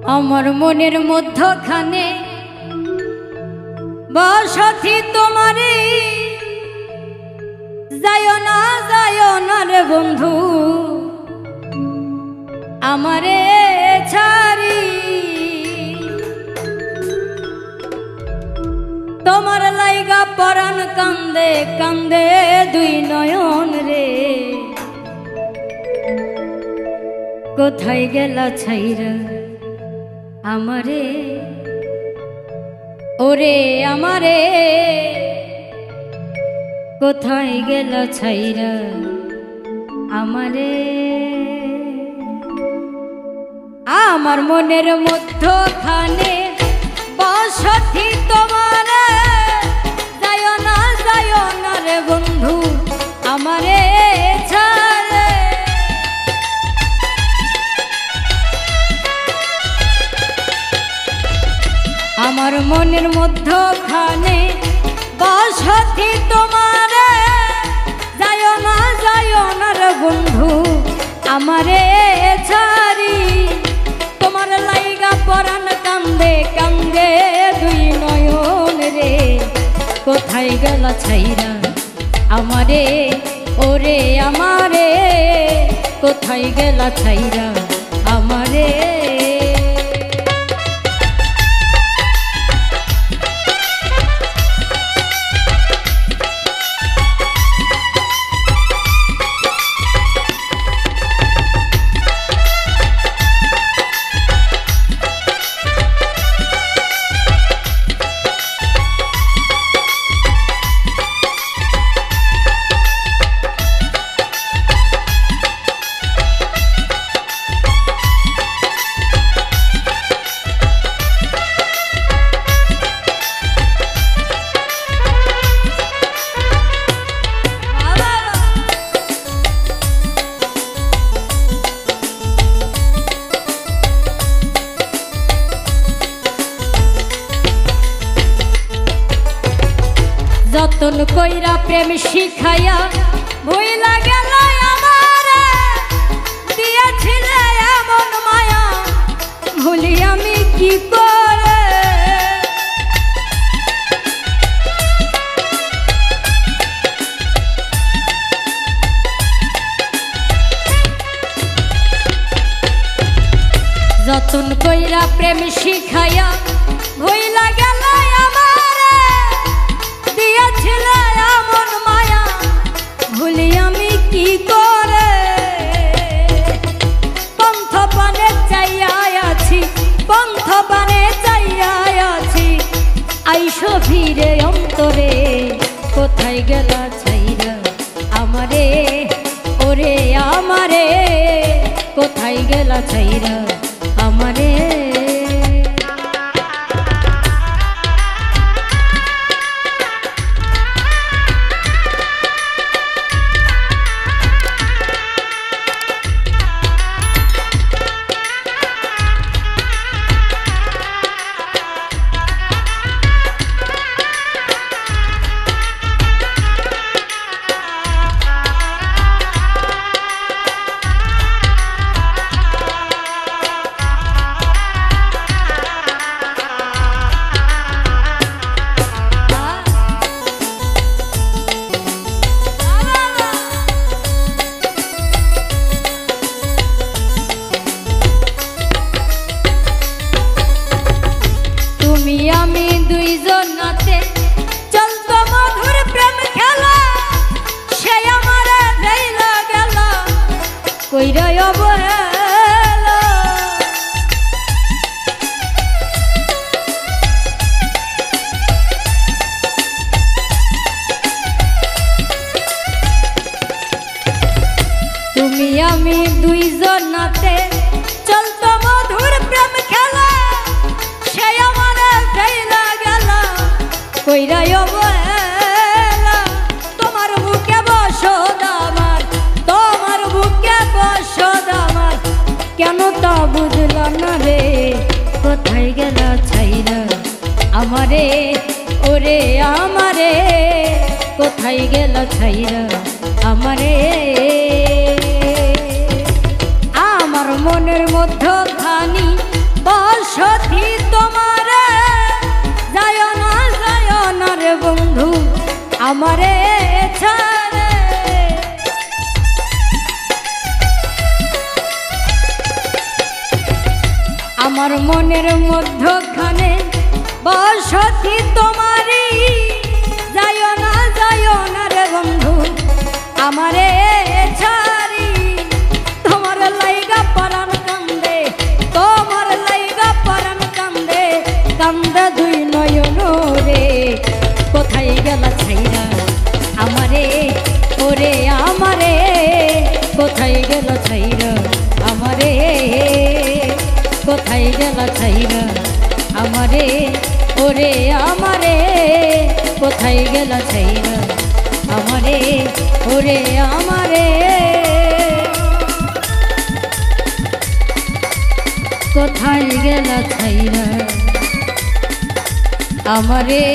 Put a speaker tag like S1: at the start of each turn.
S1: আমার মনের মধ্যখানে বসতি তোমারে যায় না রে বন্ধু আমারে ছাড়ি তোমার লাইগা পরাণ কান্দে কান্দে দুই নয়ন রে কোথায় গেলা ছাইরা আমারে ওরে আমারে কোথায় গেলা ছাইরা আমারে আমার মনের মধ্যখানে বসতি তোমারে যায় না রে বন্ধু আমারে ছাড়ে আমার মনের মধ্যখানে বসতি তোমারে যায় না রে বন্ধু আমারে ছাড়ি তোমার লাইগা পরাণ কান্দে কান্দে দুই নয়ন রে কোথায় গেলা ছাইরা আমারে ওরে আমারে কোথায় গেলা ছাইরা আমারে যতন কইরা প্রেম শিখাইয়া ভুইলা গেল আমারে দিয়েছিলে এমন মায়া ভুলি আমি কি করে যতন কইরা প্রেম শিখাইয়া ভুইলা গেল আমারে দিয়েছিলে এমন মায়া ভুলি আমি কি করে পন্থ পানে চাইয়া আছি পন্থ পানে চাইয়া আছি আইসো ফিরে অন্তরে কোথায় গেলা ছাইরা আমারে ওরে আমারে কোথায় গেলা ছাইরা আমারে আমি দুইজন নাতে চলতো মধুর প্রেম খেলা সে আমারে ভেইলা গেল কইরা অবহেলা তুমি আমি দুইজন নাতে চলতো মধুর প্রেম খেলা সে আমারে ভেইলা গেল কইরা অবহেলা তোমার বুকে বসত আমার তোমার বুকে বসত আমার কেন তা বুঝলা না রে কোথায় গেলা ছাইরা আমারে ওরে আমারে কোথায় গেলা ছাইরা আমারে আমার মনের মধ্যখানি বল আমারে ছাড়ে আমার মনের মধ্যখানে বসতি তোমারই যাইও না রে বন্ধু আমারে ছাড়ি তোমার লাইগা পরাণ কান্দে তোমার লাইগা পরাণ কান্দে কান্দে দুই নয়ন রে কোথায় গেল ছাইরা আমারে ওরে আমারে কোথায় গেল ছাইরা আমারে কোথায় গেল ছাইরা আমারে ওরে আমারে কোথায় গেল ছাইরা আমারে ওরে আমারে কোথায় গেল ছাইরা আমারে।